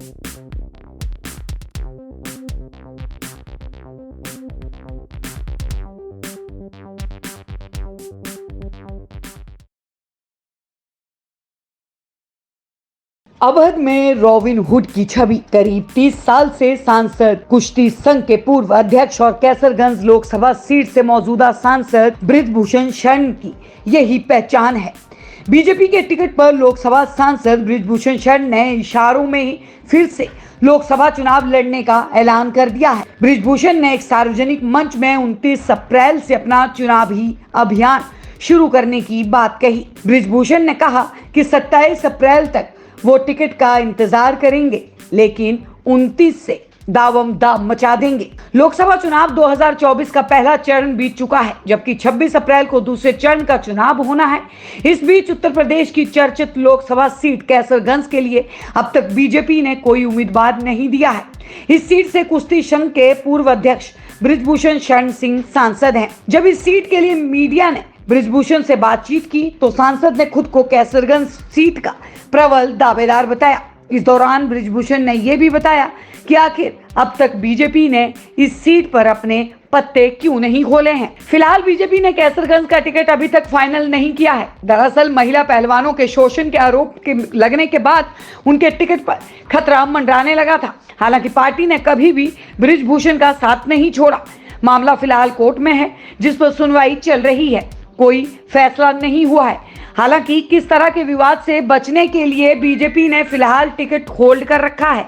अवध में robin hood की छवि। करीब 30 साल से सांसद, कुश्ती संघ के पूर्व अध्यक्ष और कैसरगंज लोकसभा सीट से मौजूदा सांसद बृजभूषण शरण की यही पहचान है। बीजेपी के टिकट पर लोकसभा सांसद बृजभूषण शरण ने इशारों में ही फिर से लोकसभा चुनाव लड़ने का ऐलान कर दिया है। बृजभूषण ने एक सार्वजनिक मंच में 29 अप्रैल से अपना चुनावी अभियान शुरू करने की बात कही। बृजभूषण ने कहा कि 27 अप्रैल तक वो टिकट का इंतजार करेंगे, लेकिन 29 से दावम दाम मचा देंगे। लोकसभा चुनाव 2024 का पहला चरण बीत चुका है, जबकि 26 अप्रैल को दूसरे चरण का चुनाव होना है। इस बीच उत्तर प्रदेश की चर्चित लोकसभा सीट कैसरगंज के लिए अब तक बीजेपी ने कोई उम्मीदवार नहीं दिया है। इस सीट से कुश्ती संघ के पूर्व अध्यक्ष बृजभूषण शरण सिंह सांसद हैं। जब इस सीट के लिए मीडिया ने बृजभूषण से बातचीत की तो सांसद ने खुद को कैसरगंज सीट का प्रबल दावेदार बताया। इस दौरान बृजभूषण ने यह भी बताया कि आखिर अब तक बीजेपी ने इस सीट पर अपने पत्ते क्यों नहीं खोले हैं। फिलहाल बीजेपी ने कैसरगंज का टिकट अभी तक फाइनल नहीं किया है। दरअसल महिला पहलवानों के शोषण के आरोप के लगने के बाद उनके टिकट पर खतरा मंडराने लगा था। हालांकि पार्टी ने कभी भी बृजभूषण का साथ नहीं छोड़ा। मामला फिलहाल कोर्ट में है, जिस पर सुनवाई चल रही है। कोई फैसला नहीं हुआ है। हालांकि किस तरह के विवाद से बचने के लिए बीजेपी ने फिलहाल टिकट होल्ड कर रखा है।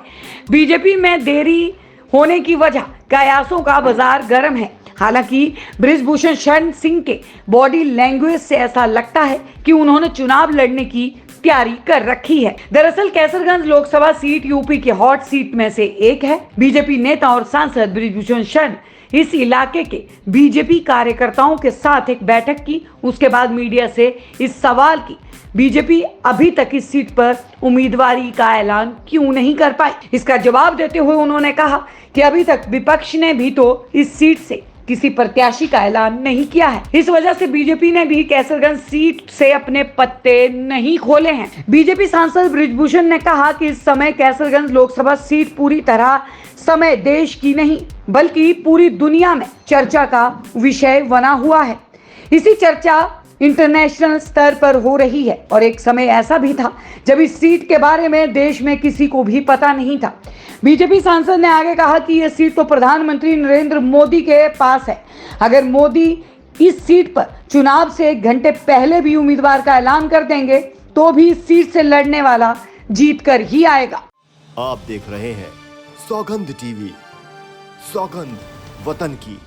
बीजेपी में देरी होने की वजह कयासों का बाजार गर्म है। हालांकि बृजभूषण शरण सिंह के बॉडी लैंग्वेज से ऐसा लगता है कि उन्होंने चुनाव लड़ने की तैयारी कर रखी है। दरअसल कैसरगंज लोकसभा सीट यूपी की हॉट सीट में से एक है। बीजेपी नेता और सांसद बृजभूषण शरण इस इलाके के बीजेपी कार्यकर्ताओं के साथ एक बैठक की। उसके बाद मीडिया से इस सवाल की बीजेपी अभी तक इस सीट पर उम्मीदवारी का ऐलान क्यों नहीं कर पाई। इसका जवाब देते हुए उन्होंने कहा कि अभी तक विपक्ष ने भी तो इस सीट से किसी प्रत्याशी का ऐलान नहीं किया है। इस वजह से बीजेपी ने भी कैसरगंज सीट से अपने पत्ते नहीं खोले हैं। बीजेपी सांसद बृजभूषण ने कहा कि इस समय कैसरगंज लोकसभा सीट पूरी तरह समय देश की नहीं बल्कि पूरी दुनिया में चर्चा का विषय बना हुआ है। इसी चर्चा इंटरनेशनल स्तर पर हो रही है और एक समय ऐसा भी था जब इस सीट के बारे में देश में किसी को भी पता नहीं था। बीजेपी सांसद ने आगे कहा कि यह सीट तो प्रधानमंत्री नरेंद्र मोदी के पास है। अगर मोदी इस सीट पर चुनाव से 1 घंटे पहले भी उम्मीदवार का ऐलान कर देंगे तो भी इस सीट से लड़ने वाला जीत कर ही आएगा। आप देख रहे हैं सौगंध टीवी, सौगंध वतन की।